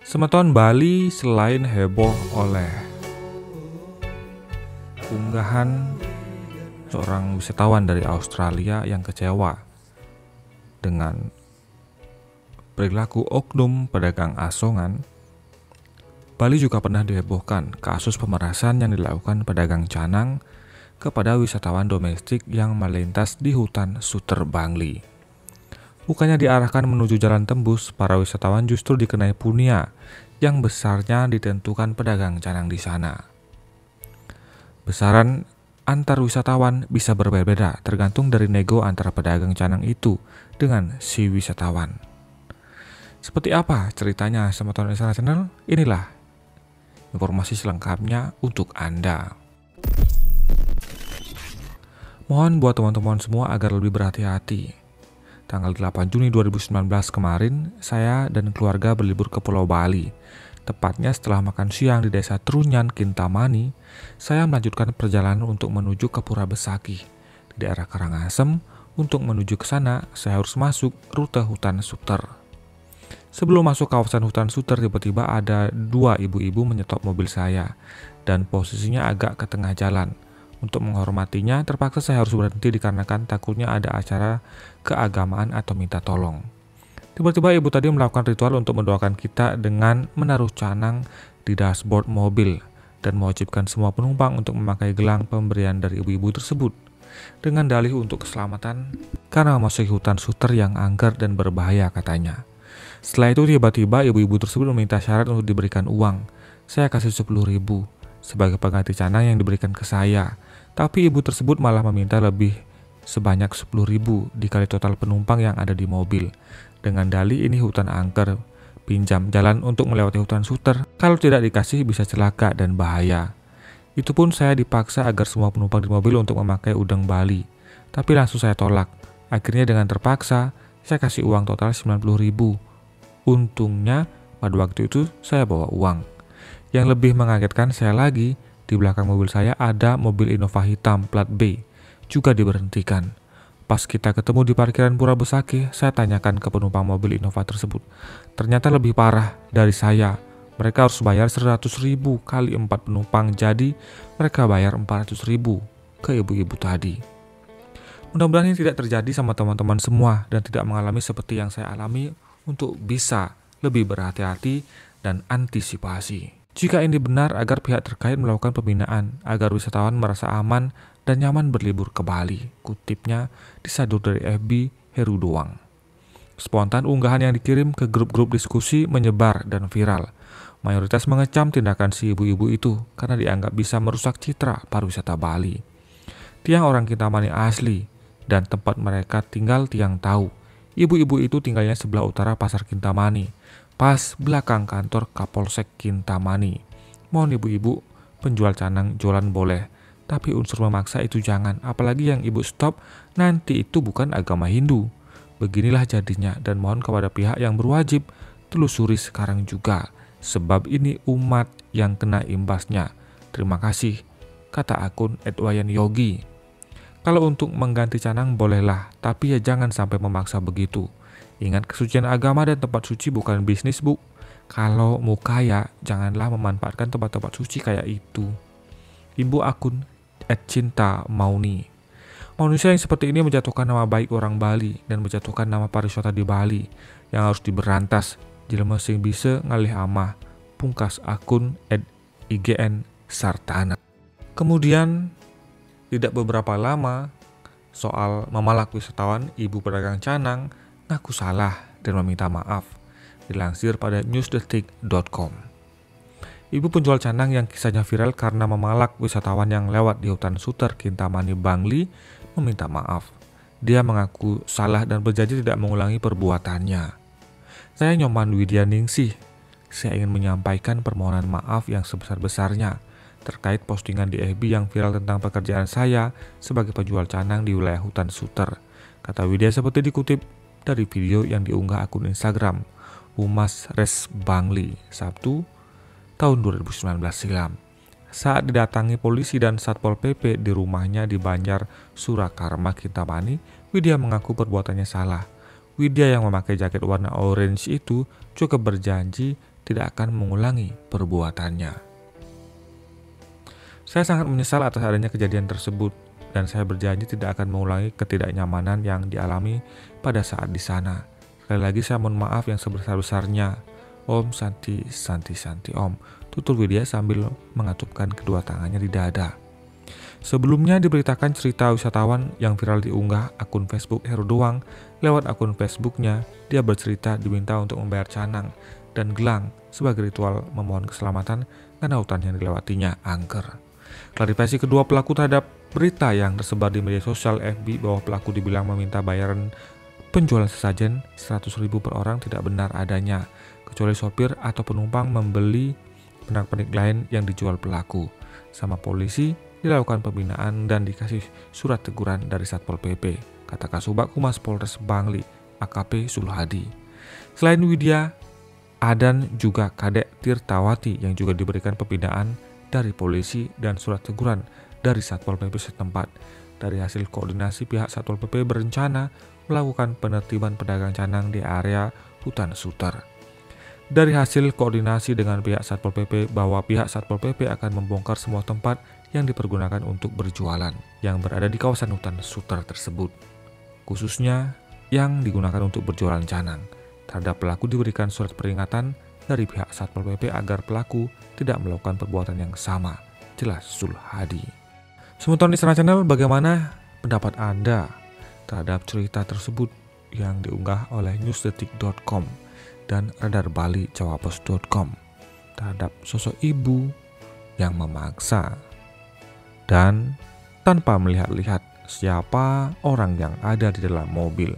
Semeton Bali selain heboh oleh unggahan seorang wisatawan dari Australia yang kecewa dengan perilaku oknum pedagang asongan, Bali juga pernah dihebohkan kasus pemerasan yang dilakukan pedagang canang kepada wisatawan domestik yang melintas di hutan Suter Bangli. Bukannya diarahkan menuju jalan tembus, para wisatawan justru dikenai punia yang besarnya ditentukan pedagang canang di sana. Besaran antar wisatawan bisa berbeda tergantung dari nego antara pedagang canang itu dengan si wisatawan. Seperti apa ceritanya Semeton International? Inilah informasi selengkapnya untuk Anda. Mohon buat teman-teman semua agar lebih berhati-hati. Tanggal 8 Juni 2019 kemarin, saya dan keluarga berlibur ke Pulau Bali. Tepatnya setelah makan siang di desa Trunyan, Kintamani, saya melanjutkan perjalanan untuk menuju ke Pura Besaki. Di daerah Karangasem, untuk menuju ke sana, saya harus masuk rute hutan Suter. Sebelum masuk kawasan hutan Suter, tiba-tiba ada dua ibu-ibu menyetop mobil saya, dan posisinya agak ke tengah jalan. Untuk menghormatinya, terpaksa saya harus berhenti dikarenakan takutnya ada acara keagamaan atau minta tolong. Tiba-tiba ibu tadi melakukan ritual untuk mendoakan kita dengan menaruh canang di dashboard mobil dan mewajibkan semua penumpang untuk memakai gelang pemberian dari ibu-ibu tersebut dengan dalih untuk keselamatan karena memasuki hutan Suter yang angker dan berbahaya katanya. Setelah itu tiba-tiba ibu-ibu tersebut meminta syarat untuk diberikan uang. Saya kasih 10.000 sebagai pengganti canang yang diberikan ke saya. Tapi ibu tersebut malah meminta lebih sebanyak 10.000 dikali total penumpang yang ada di mobil. Dengan dalih ini hutan angker, pinjam jalan untuk melewati hutan Suter. Kalau tidak dikasih bisa celaka dan bahaya. Itu pun saya dipaksa agar semua penumpang di mobil untuk memakai udeng Bali. Tapi langsung saya tolak. Akhirnya dengan terpaksa, saya kasih uang total 90.000. Untungnya pada waktu itu saya bawa uang. Yang lebih mengagetkan saya lagi, di belakang mobil saya ada mobil Innova hitam plat B, juga diberhentikan. Pas kita ketemu di parkiran Pura Besaki, saya tanyakan ke penumpang mobil Innova tersebut. Ternyata lebih parah dari saya. Mereka harus bayar 100.000 kali 4 penumpang, jadi mereka bayar 400.000 ke ibu-ibu tadi. Mudah-mudahan ini tidak terjadi sama teman-teman semua dan tidak mengalami seperti yang saya alami untuk bisa lebih berhati-hati dan antisipasi. Jika ini benar, agar pihak terkait melakukan pembinaan agar wisatawan merasa aman dan nyaman berlibur ke Bali. Kutipnya disadur dari FB Heru Doang. Spontan unggahan yang dikirim ke grup-grup diskusi menyebar dan viral. Mayoritas mengecam tindakan si ibu-ibu itu karena dianggap bisa merusak citra pariwisata Bali. Tiang orang Kintamani asli dan tempat mereka tinggal tiang tahu. Ibu-ibu itu tinggalnya sebelah utara Pasar Kintamani, pas belakang kantor Kapolsek Kintamani. Mohon ibu-ibu penjual canang jualan boleh, tapi unsur memaksa itu jangan, apalagi yang ibu stop nanti itu bukan agama Hindu. Beginilah jadinya dan mohon kepada pihak yang berwajib telusuri sekarang juga, sebab ini umat yang kena imbasnya. Terima kasih, kata akun @wayanyogi. Kalau untuk mengganti canang bolehlah, tapi ya jangan sampai memaksa begitu. Ingat kesucian agama dan tempat suci bukan bisnis, Bu. Kalau mau kaya, janganlah memanfaatkan tempat-tempat suci kayak itu. Ibu akun @cinta_mauni. Manusia yang seperti ini menjatuhkan nama baik orang Bali dan menjatuhkan nama pariwisata di Bali yang harus diberantas. Jelema sing bisa ngalih amah. Pungkas akun @ign sartana. Kemudian tidak beberapa lama soal memalak wisatawan, ibu pedagang canang ngaku salah dan meminta maaf, dilansir pada newsdetik.com. Ibu penjual canang yang kisahnya viral karena memalak wisatawan yang lewat di hutan Suter Kintamani Bangli meminta maaf. Dia mengaku salah dan berjanji tidak mengulangi perbuatannya. Saya Nyoman Widya Ningsih. Saya ingin menyampaikan permohonan maaf yang sebesar-besarnya terkait postingan di FB yang viral tentang pekerjaan saya sebagai penjual canang di wilayah hutan Suter. Kata Widya seperti dikutip dari video yang diunggah akun Instagram Humas Res Bangli Sabtu tahun 2019 silam. Saat didatangi polisi dan Satpol PP di rumahnya di Banjar Surakarma, Kintamani, Widya mengaku perbuatannya salah. Widya yang memakai jaket warna orange itu juga berjanji tidak akan mengulangi perbuatannya. Saya sangat menyesal atas adanya kejadian tersebut dan saya berjanji tidak akan mengulangi ketidaknyamanan yang dialami pada saat di sana. Sekali lagi saya mohon maaf yang sebesar-besarnya. Om Santi Santi Santi Om, tutur Widya sambil mengatupkan kedua tangannya di dada. Sebelumnya diberitakan cerita wisatawan yang viral diunggah akun Facebook Heru Doang. Lewat akun Facebooknya, dia bercerita diminta untuk membayar canang dan gelang sebagai ritual memohon keselamatan karena hutan yang dilewatinya angker. Klarifikasi kedua pelaku terhadap berita yang tersebar di media sosial FB bahwa pelaku dibilang meminta bayaran penjualan sesajen 100.000 per orang tidak benar adanya, kecuali sopir atau penumpang membeli pernak-pernik lain yang dijual pelaku. Sama polisi dilakukan pembinaan dan dikasih surat teguran dari Satpol PP, kata Kasubag Humas Polres Bangli, AKP Sulhadi. Selain Widya, Adan juga Kadek Tirtawati yang juga diberikan pembinaan dari polisi dan surat teguran dari Satpol PP setempat. Dari hasil koordinasi, pihak Satpol PP berencana melakukan penertiban pedagang canang di area hutan Suter. Dari hasil koordinasi dengan pihak Satpol PP bahwa pihak Satpol PP akan membongkar semua tempat yang dipergunakan untuk berjualan yang berada di kawasan hutan Suter tersebut, khususnya yang digunakan untuk berjualan canang. Terhadap pelaku diberikan surat peringatan dari pihak Satpol PP agar pelaku tidak melakukan perbuatan yang sama, jelas Sulhadi. Sementara di Istana Channel, bagaimana pendapat Anda terhadap cerita tersebut yang diunggah oleh newsdetik.com dan radarbali.jawapos.com terhadap sosok ibu yang memaksa dan tanpa melihat-lihat siapa orang yang ada di dalam mobil,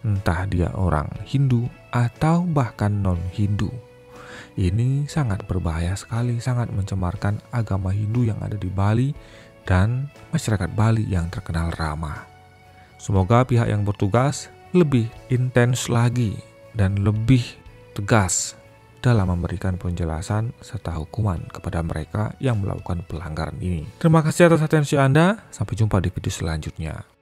entah dia orang Hindu atau bahkan non-Hindu. Ini sangat berbahaya sekali, sangat mencemarkan agama Hindu yang ada di Bali dan masyarakat Bali yang terkenal ramah. Semoga pihak yang bertugas lebih intens lagi dan lebih tegas dalam memberikan penjelasan serta hukuman kepada mereka yang melakukan pelanggaran ini. Terima kasih atas atensi Anda. Sampai jumpa di video selanjutnya.